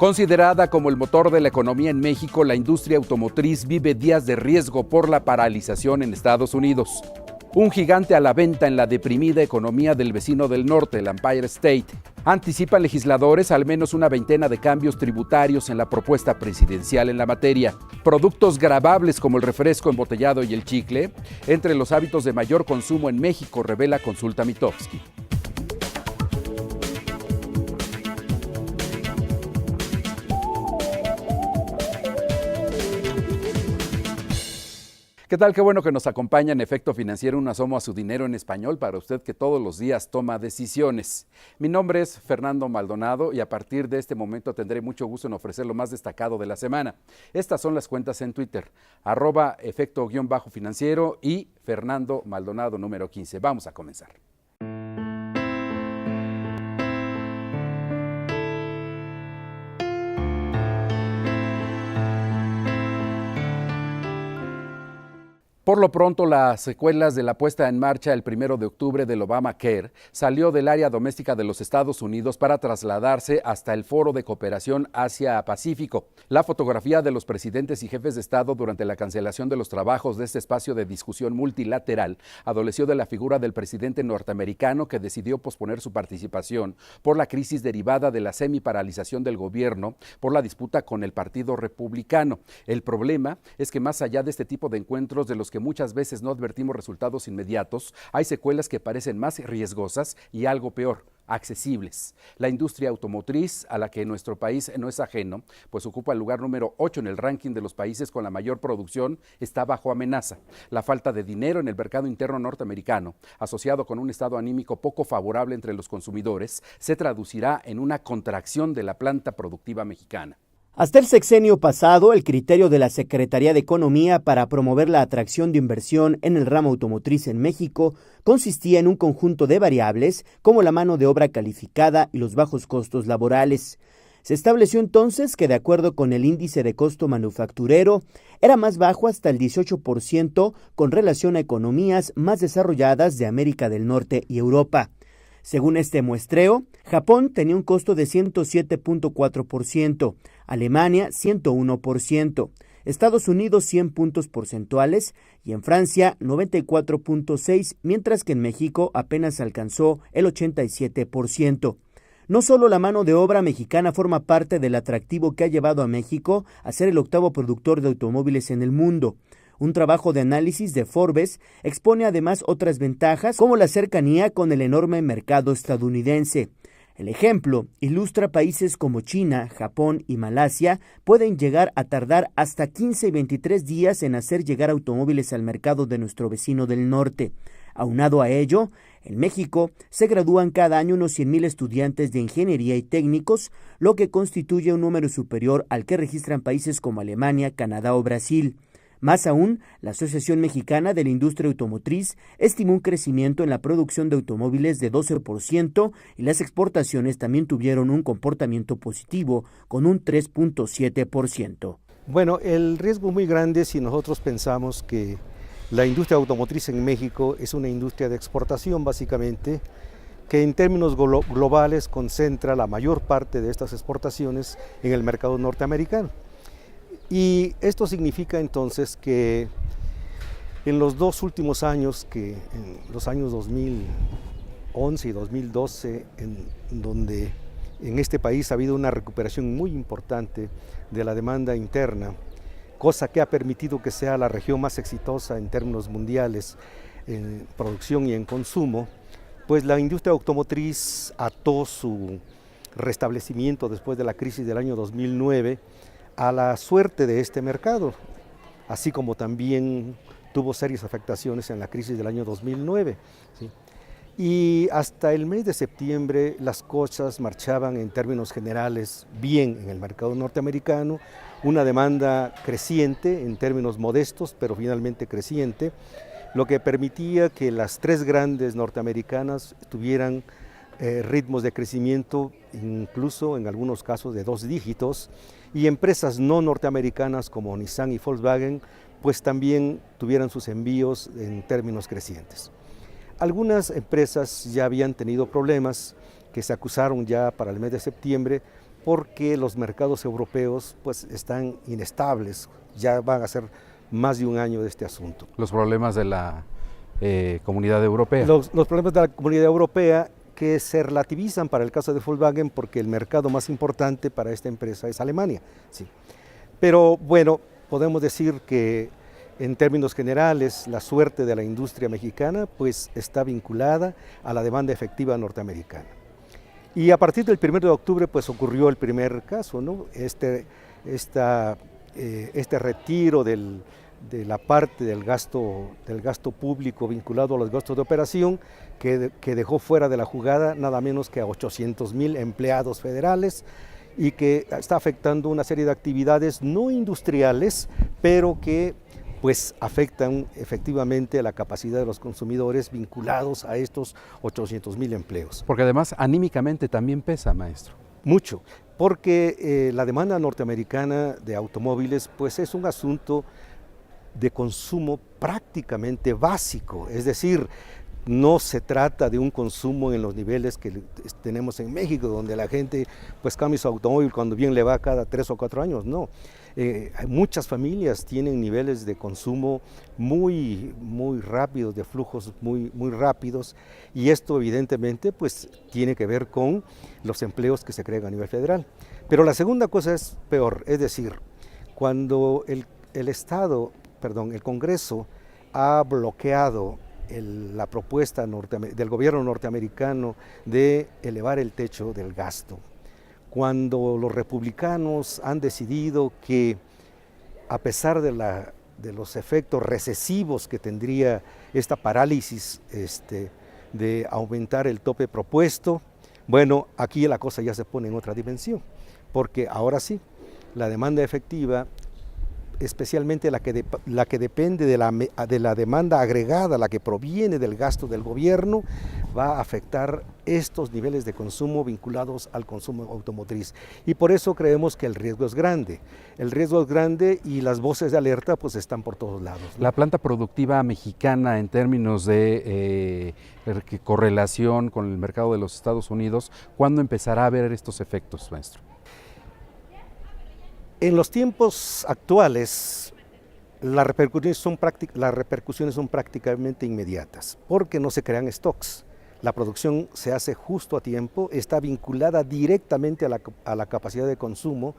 Considerada como el motor de la economía en México, la industria automotriz vive días de riesgo por la paralización en Estados Unidos. Un gigante a la venta en la deprimida economía del vecino del norte, el Empire State. Anticipan legisladores al menos una veintena de cambios tributarios en la propuesta presidencial en la materia. Productos gravables como el refresco embotellado y el chicle, entre los hábitos de mayor consumo en México, revela Consulta Mitofsky. ¿Qué tal? Qué bueno que nos acompaña en Efecto Financiero, un asomo a su dinero en español para usted que todos los días toma decisiones. Mi nombre es Fernando Maldonado y a partir de este momento tendré mucho gusto en ofrecer lo más destacado de la semana. Estas son las cuentas en Twitter, @efecto_financiero y Fernando Maldonado número 15. Vamos a comenzar. Por lo pronto, las secuelas de la puesta en marcha el 1 de octubre del Obamacare salió del área doméstica de los Estados Unidos para trasladarse hasta el Foro de Cooperación Asia-Pacífico. La fotografía de los presidentes y jefes de Estado durante la cancelación de los trabajos de este espacio de discusión multilateral adoleció de la figura del presidente norteamericano que decidió posponer su participación por la crisis derivada de la semiparalización del gobierno por la disputa con el Partido Republicano. El problema es que más allá de este tipo de encuentros de los que muchas veces no advertimos resultados inmediatos, hay secuelas que parecen más riesgosas y algo peor, accesibles. La industria automotriz, a la que nuestro país no es ajeno, pues ocupa el lugar número 8 en el ranking de los países con la mayor producción, está bajo amenaza. La falta de dinero en el mercado interno norteamericano, asociado con un estado anímico poco favorable entre los consumidores, se traducirá en una contracción de la planta productiva mexicana. Hasta el sexenio pasado, el criterio de la Secretaría de Economía para promover la atracción de inversión en el ramo automotriz en México consistía en un conjunto de variables como la mano de obra calificada y los bajos costos laborales. Se estableció entonces que, de acuerdo con el índice de costo manufacturero, era más bajo hasta el 18% con relación a economías más desarrolladas de América del Norte y Europa. Según este muestreo, Japón tenía un costo de 107.4%, Alemania 101%, Estados Unidos 100 puntos porcentuales y en Francia 94.6%, mientras que en México apenas alcanzó el 87%. No solo la mano de obra mexicana forma parte del atractivo que ha llevado a México a ser el octavo productor de automóviles en el mundo. Un trabajo de análisis de Forbes expone además otras ventajas como la cercanía con el enorme mercado estadounidense. El ejemplo ilustra países como China, Japón y Malasia pueden llegar a tardar hasta 15 y 23 días en hacer llegar automóviles al mercado de nuestro vecino del norte. Aunado a ello, en México se gradúan cada año unos 100,000 estudiantes de ingeniería y técnicos, lo que constituye un número superior al que registran países como Alemania, Canadá o Brasil. Más aún, la Asociación Mexicana de la Industria Automotriz estimó un crecimiento en la producción de automóviles de 12% y las exportaciones también tuvieron un comportamiento positivo con un 3.7%. Bueno, el riesgo muy grande si nosotros pensamos que la industria automotriz en México es una industria de exportación básicamente, que en términos globales concentra la mayor parte de estas exportaciones en el mercado norteamericano. Y esto significa entonces que en los dos últimos años, que en los años 2011 y 2012, donde en este país ha habido una recuperación muy importante de la demanda interna, cosa que ha permitido que sea la región más exitosa en términos mundiales en producción y en consumo, pues la industria automotriz ató su restablecimiento después de la crisis del año 2009 a la suerte de este mercado, así como también tuvo serias afectaciones en la crisis del año 2009. ¿Sí? Y hasta el mes de septiembre las cosas marchaban en términos generales bien en el mercado norteamericano, una demanda creciente en términos modestos, pero finalmente creciente, lo que permitía que las tres grandes norteamericanas tuvieran ritmos de crecimiento, incluso en algunos casos de 2 dígitos, y empresas no norteamericanas como Nissan y Volkswagen, pues también tuvieran sus envíos en términos crecientes. Algunas empresas ya habían tenido problemas que se acusaron ya para el mes de septiembre porque los mercados europeos pues están inestables, ya van a ser más de un año de este asunto. Los problemas de la Comunidad Europea. Los problemas de la Comunidad Europea que se relativizan para el caso de Volkswagen porque el mercado más importante para esta empresa es Alemania. Sí. Pero bueno, podemos decir que en términos generales la suerte de la industria mexicana pues está vinculada a la demanda efectiva norteamericana. Y a partir del 1 de octubre pues ocurrió el primer caso, ¿no? Este retiro de la parte del gasto público vinculado a los gastos de operación que dejó fuera de la jugada nada menos que a 800,000 empleados federales y que está afectando una serie de actividades no industriales, pero que pues afectan efectivamente la capacidad de los consumidores vinculados a estos 800,000 empleos. Porque además anímicamente también pesa, maestro. Mucho, porque la demanda norteamericana de automóviles pues es un asunto de consumo prácticamente básico, es decir, no se trata de un consumo en los niveles que tenemos en México, donde la gente pues cambia su automóvil cuando bien le va cada 3 o 4 años, no. Muchas familias tienen niveles de consumo muy rápidos, de flujos muy rápidos, y esto evidentemente pues tiene que ver con los empleos que se crean a nivel federal. Pero la segunda cosa es peor, es decir, cuando el Congreso ha bloqueado la propuesta del gobierno norteamericano de elevar el techo del gasto, cuando los republicanos han decidido que a pesar de los efectos recesivos que tendría esta parálisis de aumentar el tope propuesto, bueno, aquí la cosa ya se pone en otra dimensión, porque ahora sí, la demanda efectiva, especialmente la que depende de la demanda agregada, la que proviene del gasto del gobierno, va a afectar estos niveles de consumo vinculados al consumo automotriz. Y por eso creemos que el riesgo es grande. El riesgo es grande y las voces de alerta pues están por todos lados, ¿no? La planta productiva mexicana en términos de correlación con el mercado de los Estados Unidos, ¿cuándo empezará a ver estos efectos, maestro? En los tiempos actuales, las repercusiones son prácticamente inmediatas, porque no se crean stocks. La producción se hace justo a tiempo, está vinculada directamente a la capacidad de consumo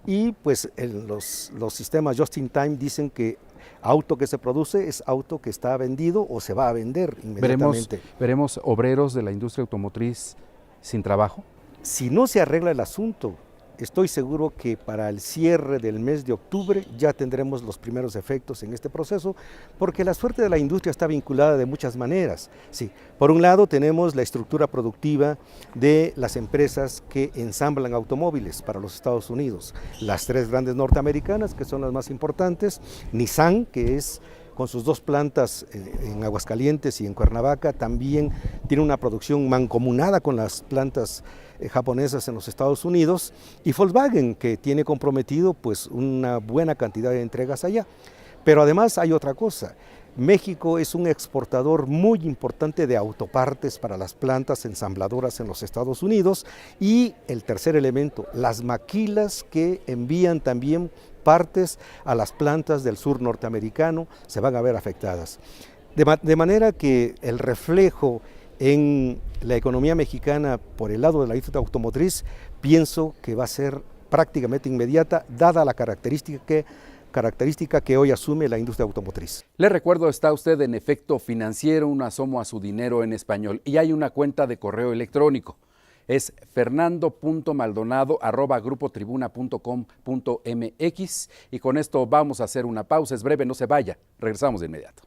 y pues los sistemas just in time dicen que auto que se produce es auto que está vendido o se va a vender inmediatamente. ¿Veremos obreros de la industria automotriz sin trabajo? Si no se arregla el asunto, estoy seguro que para el cierre del mes de octubre ya tendremos los primeros efectos en este proceso, porque la suerte de la industria está vinculada de muchas maneras. Sí, por un lado tenemos la estructura productiva de las empresas que ensamblan automóviles para los Estados Unidos. Las 3 grandes norteamericanas, que son las más importantes, Nissan, que es con sus 2 plantas en Aguascalientes y en Cuernavaca, también tiene una producción mancomunada con las plantas japonesas en los Estados Unidos, y Volkswagen, que tiene comprometido pues una buena cantidad de entregas allá. Pero además hay otra cosa. México es un exportador muy importante de autopartes para las plantas ensambladoras en los Estados Unidos, y el tercer elemento, las maquilas que envían también partes a las plantas del sur norteamericano se van a ver afectadas. De manera que el reflejo en la economía mexicana por el lado de la industria automotriz, pienso que va a ser prácticamente inmediata, dada la característica que hoy asume la industria automotriz. Le recuerdo, está usted en Efecto Financiero, un asomo a su dinero en español, y hay una cuenta de correo electrónico. Es fernando.maldonado@grupotribuna.com.mx, y con esto vamos a hacer una pausa, es breve, no se vaya, regresamos de inmediato.